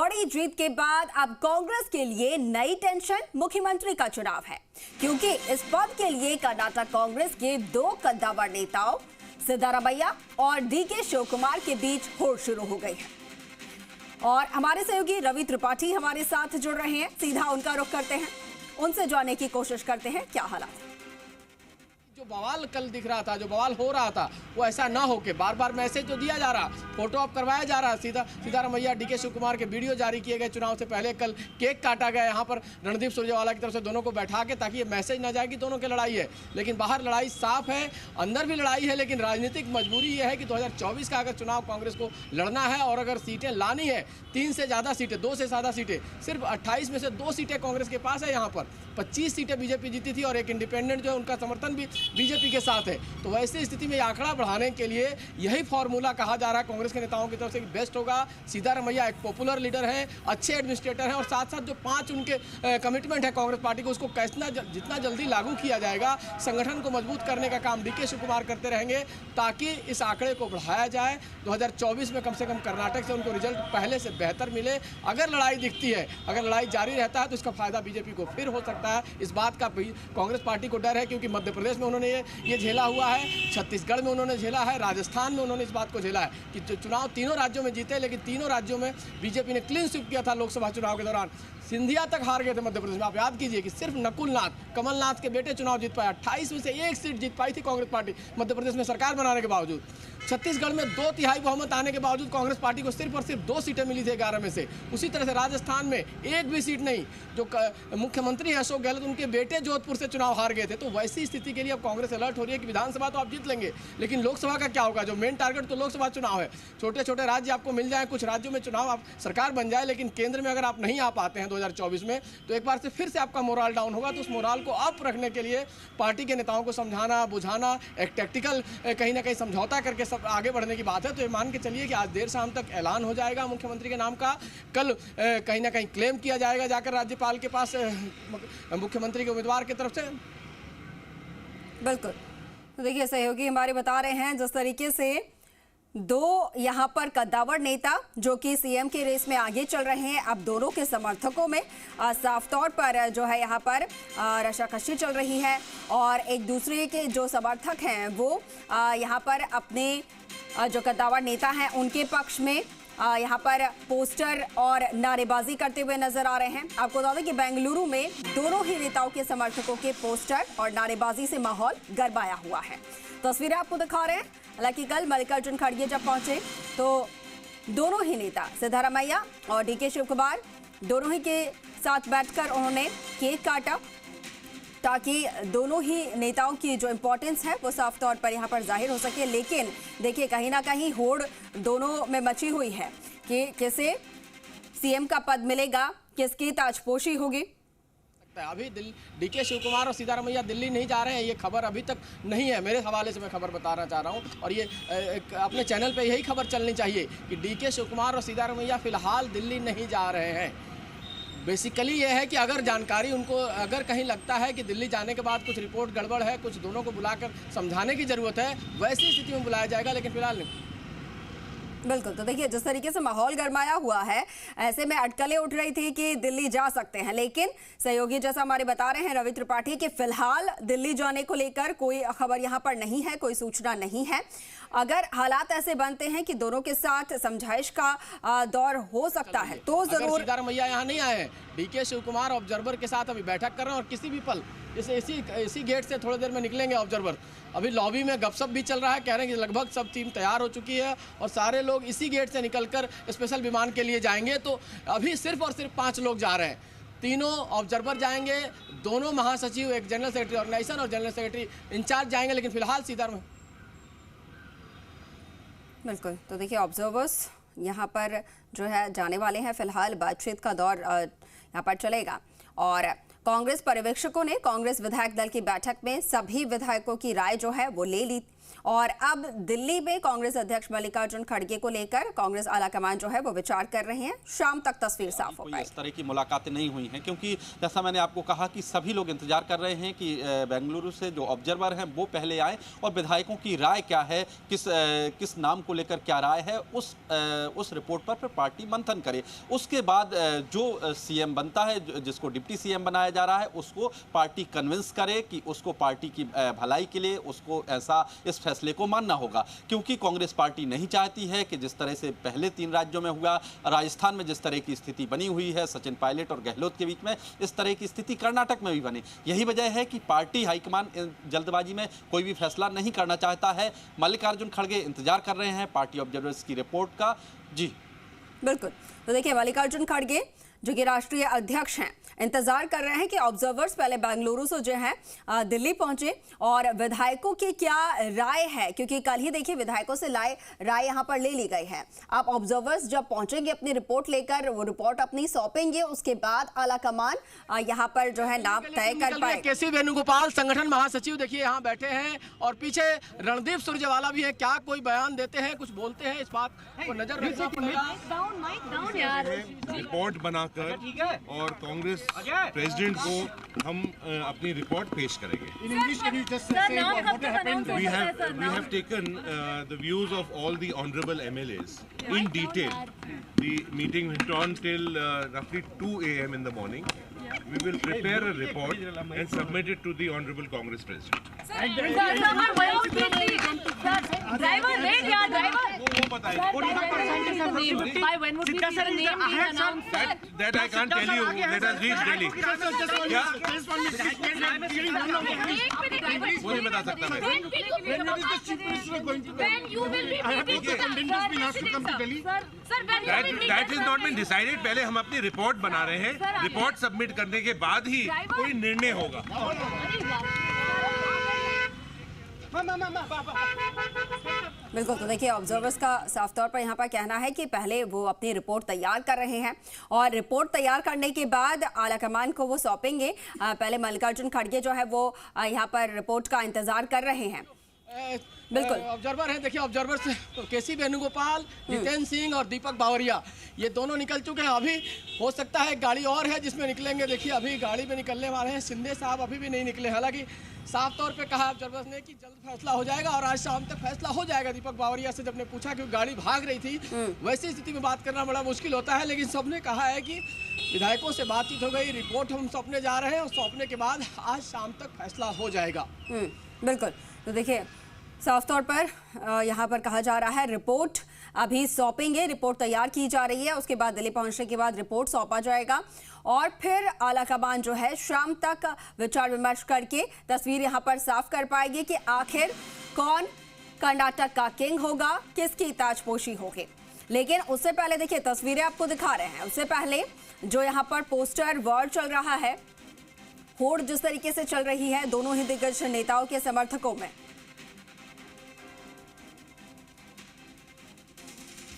बड़ी जीत के बाद अब कांग्रेस के लिए नई टेंशन मुख्यमंत्री का चुनाव है, क्योंकि इस पद के लिए कर्नाटक कांग्रेस के दो कद्दावर नेताओं सिद्धारमैया और डीके शिव कुमार के बीच होड़ शुरू हो गई है। और हमारे सहयोगी रवि त्रिपाठी हमारे साथ जुड़ रहे हैं, सीधा उनका रुख करते हैं, उनसे जानने की कोशिश करते हैं क्या हालात है। जो बवाल कल दिख रहा था, जो बवाल हो रहा था, वो ऐसा ना हो के बार बार मैसेज जो दिया जा रहा, फोटो ऑफ करवाया जा रहा, सिद्धारमैया डीके शिव कुमार के वीडियो जारी किए गए, चुनाव से पहले कल केक काटा गया यहाँ पर रणदीप सुरजेवाला की तरफ से दोनों को बैठा के, ताकि ये मैसेज ना जाए कि दोनों की लड़ाई है। लेकिन बाहर लड़ाई साफ है, अंदर भी लड़ाई है, लेकिन राजनीतिक मजबूरी ये है कि 2024 का अगर चुनाव कांग्रेस को लड़ना है और अगर सीटें लानी है, 3 से ज़्यादा सीटें, 2 से ज़्यादा सीटें, सिर्फ 28 में से 2 सीटें कांग्रेस के पास है। यहाँ पर 25 सीटें बीजेपी जीती थी और एक इंडिपेंडेंट जो है उनका समर्थन भी बीजेपी के साथ है। तो वैसी स्थिति में आंकड़ा बढ़ाने के लिए यही फॉर्मूला कहा जा रहा है कांग्रेस के नेताओं की तरफ से कि बेस्ट होगा। सिद्धारमैया एक पॉपुलर लीडर है, अच्छे एडमिनिस्ट्रेटर हैं और साथ साथ जो 5 उनके कमिटमेंट है कांग्रेस पार्टी को, उसको जितना जल्दी लागू किया जाएगा, संगठन को मजबूत करने का काम डीके शिव कुमार करते रहेंगे, ताकि इस आंकड़े को बढ़ाया जाए। 2024 में कम से कम कर्नाटक से उनको रिजल्ट पहले से बेहतर मिले। अगर लड़ाई दिखती है, अगर लड़ाई जारी रहता है तो इसका फायदा बीजेपी को फिर हो सकता है। इस बात का कांग्रेस पार्टी को डर है, क्योंकि मध्य प्रदेश में उन्होंने ये झेला हुआ है, छत्तीसगढ़ में उन्होंने झेला है, राजस्थान में उन्होंने इस बात को झेला है कि चुनाव तीनों राज्यों में जीते, लेकिन तीनों राज्यों में बीजेपी ने क्लीन स्वीप किया था। लोकसभा चुनाव के दौरान सिंधिया तक हार गए थे मध्य प्रदेश में। आप याद कीजिए कि सिर्फ नकुल नाथ, कमलनाथ के बेटे चुनाव जीत पाए। 28 में से 1 सीट जीत पाई थी कांग्रेस पार्टी मध्य प्रदेश में सरकार बनाने के बावजूद। छत्तीसगढ़ में 2/3 बहुमत आने के बावजूद कांग्रेस पार्टी को सिर्फ और सिर्फ 2 सीटें मिली थी 11 में से। उसी तरह से राजस्थान में एक भी सीट नहीं। जो मुख्यमंत्री अशोक गहलोत, उनके बेटे जोधपुर से चुनाव हार गए थे। तो वैसी स्थिति के लिए अब कांग्रेस अलर्ट हो रही है कि विधानसभा तो आप जीत लेंगे, लेकिन लोकसभा का क्या होगा? जो मेन टारगेट तो लोकसभा चुनाव है। छोटे छोटे राज्य आपको मिल जाए, कुछ राज्यों में चुनाव आप सरकार बन जाए, लेकिन केंद्र में अगर आप नहीं आ पाते हैं 2024 में, तो एक बार से फिर से आपका मोराल डाउन होगा। तो उस मोराल को अप रखने के लिए पार्टी के नेताओं को समझाना बुझाना, एक टैक्टिकल कहीं ना कहीं समझौता करके सब आगे बढ़ने की बात है। तो ये मान के चलिए कि आज देर शाम तक ऐलान हो जाएगा मुख्यमंत्री के नाम का। कल कहीं ना कहीं क्लेम किया जाएगा जाकर राज्यपाल के पास, मुख्यमंत्री के उम्मीदवार की तरफ से। बिल्कुल, तो देखिए सहयोगी हमारे बता रहे हैं जिस तरीके से 2 यहाँ पर कद्दावर नेता जो कि सीएम के रेस में आगे चल रहे हैं, अब दोनों के समर्थकों में साफ तौर पर जो है यहाँ पर रशाकशी चल रही है और एक दूसरे के जो समर्थक हैं वो यहाँ पर अपने जो कद्दावर नेता हैं उनके पक्ष में यहाँ पर पोस्टर और नारेबाजी करते हुए नजर आ रहे हैं। आपको बता दें कि बेंगलुरु में दोनों ही नेताओं के समर्थकों के पोस्टर और नारेबाजी से माहौल गरमाया हुआ है। तस्वीरें आपको दिखा रहे हैं। हालांकि कल मल्लिकार्जुन खड़गे जब पहुंचे तो दोनों ही नेता सिद्धारमैया और डीके शिव कुमार दोनों ही के साथ बैठकर उन्होंने केक काटा, ताकि दोनों ही नेताओं की जो इम्पोर्टेंस है वो साफ तौर पर यहाँ पर जाहिर हो सके। लेकिन देखिए कहीं ना कहीं होड़ दोनों में मची हुई है कि किसे सीएम का पद मिलेगा, किसकी ताजपोशी होगी। अभी डीके शिव कुमार और सिद्धारमैया दिल्ली नहीं जा रहे हैं, ये खबर अभी तक नहीं है। मेरे हवाले से मैं खबर बताना चाह रहा हूँ और ये अपने चैनल पे यही खबर चलनी चाहिए कि डीके शिव कुमार और सिद्धारमैया फिलहाल दिल्ली नहीं जा रहे हैं। बेसिकली ये है कि अगर जानकारी उनको अगर कहीं लगता है कि दिल्ली जाने के बाद कुछ रिपोर्ट गड़बड़ है, कुछ दोनों को बुलाकर समझाने की ज़रूरत है, वैसी स्थिति में बुलाया जाएगा, लेकिन फिलहाल नहीं। बिल्कुल, तो देखिए जिस तरीके से माहौल गरमाया हुआ है, ऐसे में अटकलें उठ रही थी कि दिल्ली जा सकते हैं, लेकिन सहयोगी जैसा हमारे बता रहे हैं रवि त्रिपाठी कि फिलहाल दिल्ली जाने को लेकर कोई खबर यहाँ पर नहीं है, कोई सूचना नहीं है। अगर हालात ऐसे बनते हैं कि दोनों के साथ समझाइश का दौर हो सकता है तो जरूर। सिद्धारमैया यहाँ नहीं आए हैं, डीके शिव कुमार ऑब्जर्वर के साथ अभी बैठक कर रहे हैं और किसी भी पल जैसे इसी गेट से थोड़ी देर में निकलेंगे ऑब्जर्वर। अभी लॉबी में गपशप भी चल रहा है, कह रहे हैं कि लगभग सब टीम तैयार हो चुकी है और सारे लोग इसी गेट से निकलकर स्पेशल विमान के लिए जाएंगे। तो अभी सिर्फ और सिर्फ 5 लोग जा रहे हैं, तीनों ऑब्जर्वर जाएंगे, दोनों महासचिव, एक जनरल सेक्रेटरी ऑर्गेनाइजेशन और जनरल सेक्रेटरी इंचार्ज जाएंगे, लेकिन फिलहाल सिद्धारमैया। बिल्कुल, तो देखिए ऑब्जर्वर्स यहाँ पर जो है जाने वाले हैं। फिलहाल बातचीत का दौर यहाँ पर चलेगा और कांग्रेस पर्यवेक्षकों ने कांग्रेस विधायक दल की बैठक में सभी विधायकों की राय जो है वो ले ली। और अब दिल्ली में कांग्रेस अध्यक्ष मल्लिकार्जुन खड़गे को लेकर कांग्रेस आलाकमान जो है वो विचार कर रहे हैं। शाम तक तस्वीर साफ हो पाएगी। इस तरह की मुलाकातें नहीं हुई हैं, क्योंकि जैसा मैंने आपको कहा कि सभी लोग इंतजार कर रहे हैं कि बेंगलुरु से जो ऑब्जर्वर हैं वो पहले आए और विधायकों की राय क्या है, किस नाम को लेकर क्या राय है, उस रिपोर्ट पर फिर पार्टी मंथन करे। उसके बाद जो सीएम बनता है, जिसको डिप्टी सीएम बनाया जा रहा है, उसको पार्टी कन्विंस करे कि उसको पार्टी की भलाई के लिए उसको इस फैसले को मानना होगा। क्योंकि कांग्रेस पार्टी नहीं चाहती है कि जिस तरह से पहले 3 राज्यों में हुआ, राजस्थान में जिस तरह की स्थिति बनी हुई है सचिन पायलट और गहलोत के बीच में, इस तरह की स्थिति कर्नाटक में भी बने। यही वजह है कि पार्टी हाईकमान जल्दबाजी में कोई भी फैसला नहीं करना चाहता है। मल्लिकार्जुन खड़गे इंतजार कर रहे हैं पार्टी ऑब्जर्वर्स की रिपोर्ट का। जी बिल्कुल, तो देखिए मल्लिकार्जुन खड़गे जो कि राष्ट्रीय अध्यक्ष हैं, इंतजार कर रहे हैं कि ऑब्जर्वर्स पहले बेंगलुरु से जो है दिल्ली पहुंचे और विधायकों की क्या राय है, क्योंकि कल ही देखिए विधायकों से राय यहां पर ले ली गई है। अब ऑब्जर्वर्स जब पहुंचेंगे अपनी रिपोर्ट लेकर, वो रिपोर्ट अपनी सौंपेंगे, उसके बाद आलाकमान यहां पर जो है नाम तय कर पाए। केसी वेणुगोपाल संगठन महासचिव देखिए यहाँ बैठे हैं और पीछे रणदीप सुरजेवाला भी है। क्या कोई बयान देते हैं, कुछ बोलते हैं, इस बात को नजर रखना पड़ेगा। रिपोर्ट बनाकर और कांग्रेस प्रेसिडेंट को हम अपनी रिपोर्ट पेश करेंगे। We have taken the views of all the honorable MLAs in detail. The meeting went on till roughly 2 AM in the morning. We will prepare a report and submit it to the honorable Congress president. That I can't tell you. Let us reach Delhi. वो नहीं बता सकता मैं। That is not been decided. पहले हम अपनी report बना रहे हैं। रिपोर्ट सबमिट करने के बाद ही कोई निर्णय होगा। बिल्कुल, तो देखिए ऑब्जर्वर्स का साफ तौर पर यहाँ पर कहना है कि पहले वो अपनी रिपोर्ट तैयार कर रहे हैं और रिपोर्ट तैयार करने के बाद आलाकमान को वो सौंपेंगे। पहले मल्लिकार्जुन खड़गे जो है वो यहाँ पर रिपोर्ट का इंतजार कर रहे हैं। बिल्कुल, ऑब्जर्वर है, देखिए ऑब्जर्वर्स केसी वेणुगोपाल, जितेंद्र सिंह और दीपक बावरिया, ये दोनों निकल चुके हैं। अभी हो सकता है एक गाड़ी और है जिसमें निकलेंगे। देखिए अभी गाड़ी में निकलने वाले हैं। शिंदे साहब अभी भी नहीं निकले। हालांकि साफ तौर पे कहा ऑब्जर्वर्स ने कि जल्द फैसला हो जाएगा और आज शाम तक फैसला हो जाएगा। दीपक बावरिया से जब ने पूछा कि गाड़ी भाग रही थी, वैसी स्थिति में बात करना बड़ा मुश्किल होता है, लेकिन सबने कहा है कि विधायकों से बातचीत हो गई, रिपोर्ट हम सौंपने जा रहे हैं और सौंपने के बाद आज शाम तक फैसला हो जाएगा। बिल्कुल, तो देखिए साफ तौर पर यहाँ पर कहा जा रहा है रिपोर्ट अभी सौंपेंगे, रिपोर्ट तैयार की जा रही है, उसके बाद दिल्ली पहुंचने के बाद रिपोर्ट सौंपा जाएगा और फिर आलाकमान जो है शाम तक विचार विमर्श करके तस्वीर यहाँ पर साफ कर पाएगी कि आखिर कौन कर्नाटक का किंग होगा, किसकी ताजपोशी होगी। लेकिन उससे पहले देखिए तस्वीरें आपको दिखा रहे हैं। उससे पहले जो यहाँ पर पोस्टर वॉर चल रहा है, होड़ जिस तरीके से चल रही है दोनों ही दिग्गज नेताओं के समर्थकों में,